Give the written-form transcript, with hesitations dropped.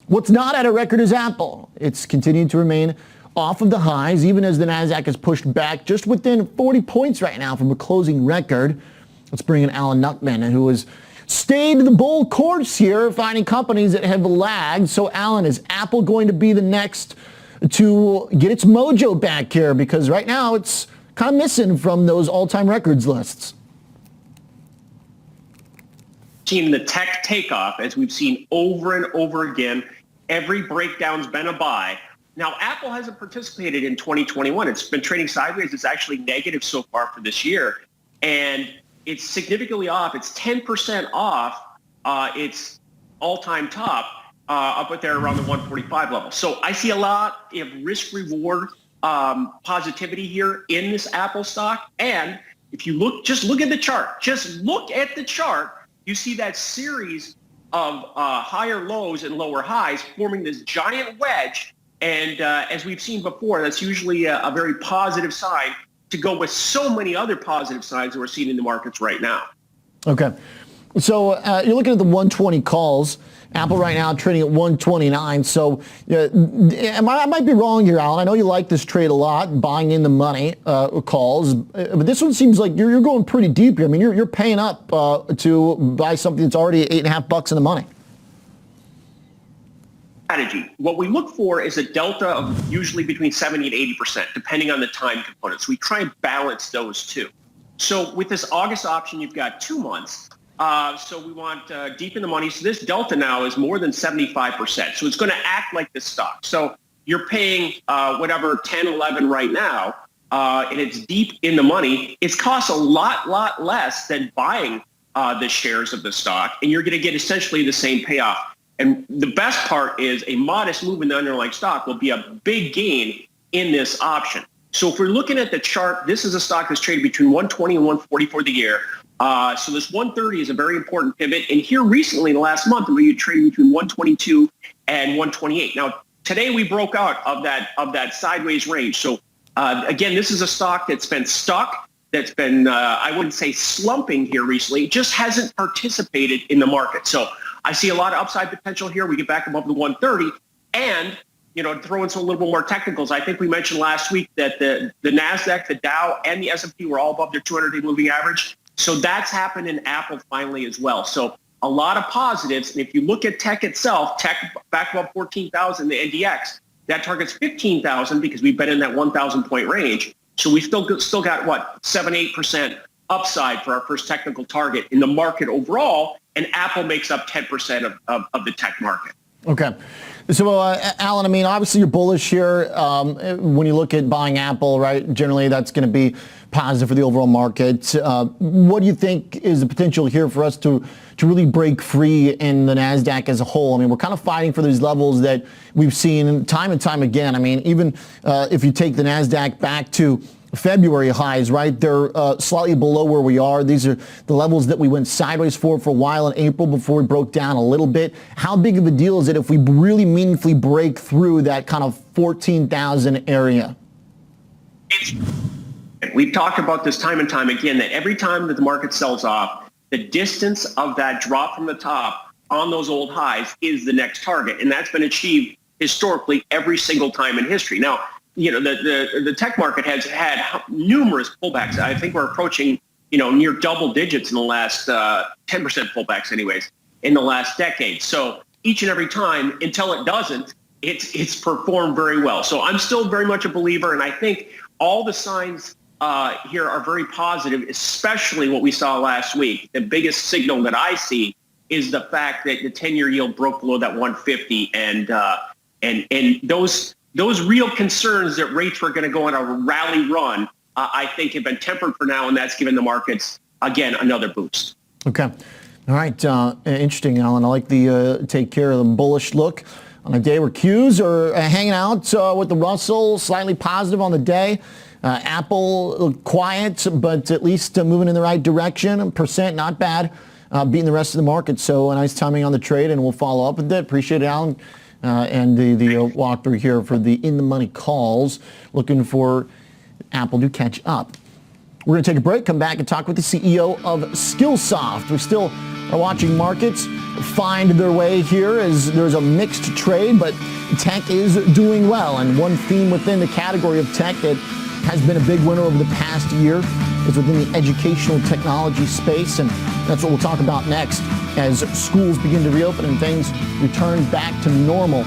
What's not at a record is Apple. It's continuing to remain off of the highs, even as the NASDAQ is pushed back just within 40 points right now from a closing record. Let's bring in Alan Nuckman, who has stayed the bull course here, finding companies that have lagged. So, Alan, is Apple going to be the next to get its mojo back here? Because right now it's kind of missing from those all-time records lists. Seeing the tech takeoff, as we've seen over and over again. Every breakdown's been a buy. Now, Apple hasn't participated in 2021. It's been trading sideways. It's actually negative so far for this year. And it's significantly off. It's 10% off its all-time top up at there around the 145 level. So I see a lot of risk-reward positivity here in this Apple stock. And if you just look at the chart. Just look at the chart. You see that series of higher lows and lower highs forming this giant wedge. And as we've seen before, that's usually a very positive sign to go with so many other positive signs that we're seeing in the markets right now. Okay. So you're looking at the 120 calls. Apple right now trading at 129. So I might be wrong here, Alan. I know you like this trade a lot, buying in the money calls. But this one seems like you're going pretty deep here. I mean, you're paying up to buy something that's already $8.50 in the money. Strategy. What we look for is a delta of usually between 70 and 80%, depending on the time component. So we try and balance those two. So with this August option, you've got 2 months. So we want deep in the money. So this delta now is more than 75%. So it's going to act like this stock. So you're paying whatever 10, 11 right now, and it's deep in the money. It's costs a lot less than buying the shares of the stock, and you're going to get essentially the same payoff. And the best part is a modest move in the underlying stock will be a big gain in this option. So if we're looking at the chart, this is a stock that's traded between 120 and 140 for the year. So this 130 is a very important pivot. And here recently, in the last month, we traded between 122 and 128. Now, today we broke out of that sideways range. So again, this is a stock that's been stuck, that's been, I wouldn't say slumping here recently. It just hasn't participated in the market. So I see a lot of upside potential here. We get back above the 130. And, to throw in some little bit more technicals, I think we mentioned last week that the NASDAQ, the Dow, and the S&P were all above their 200-day moving average. So that's happened in Apple finally as well. So a lot of positives. And if you look at tech itself, tech back above 14,000, the NDX, that targets 15,000 because we've been in that 1,000 point range. So we still got 7-8% upside for our first technical target in the market overall. And Apple makes up 10% of the tech market. Okay. So, Alan, I mean, obviously you're bullish here when you look at buying Apple, right? Generally, that's going to be positive for the overall market. What do you think is the potential here for us to really break free in the NASDAQ as a whole? I mean, we're kind of fighting for these levels that we've seen time and time again. I mean, even if you take the NASDAQ back to February highs, right? They're slightly below where we are. These are the levels that we went sideways for a while in April before we broke down a little bit. How big of a deal is it if we really meaningfully break through that kind of 14,000 area? We've talked about this time and time again, that every time that the market sells off, the distance of that drop from the top on those old highs is the next target. And that's been achieved historically every single time in history. Now, the tech market has had numerous pullbacks. I think we're approaching, near double digits in the last 10% pullbacks anyways in the last decade. So each and every time until it doesn't, it's performed very well. So I'm still very much a believer. And I think all the signs here are very positive, especially what we saw last week. The biggest signal that I see is the fact that the 10-year yield broke below that 150 and those real concerns that rates were going to go on a rally run, I think have been tempered for now, and that's given the markets, again, another boost. Okay. All right. Interesting, Alan. I like the take care of the bullish look on a day where Qs are hanging out with the Russell, slightly positive on the day. Apple, quiet, but at least moving in the right direction. Percent, not bad, beating the rest of the market. So a nice timing on the trade, and we'll follow up with that. Appreciate it, Alan. And the walkthrough here for the in-the-money calls, looking for Apple to catch up. We're going to take a break, come back and talk with the CEO of Skillsoft. We're still are watching markets find their way here as there's a mixed trade, but tech is doing well. And one theme within the category of tech that has been a big winner over the past year is within the educational technology space, and that's what we'll talk about next as schools begin to reopen and things return back to normal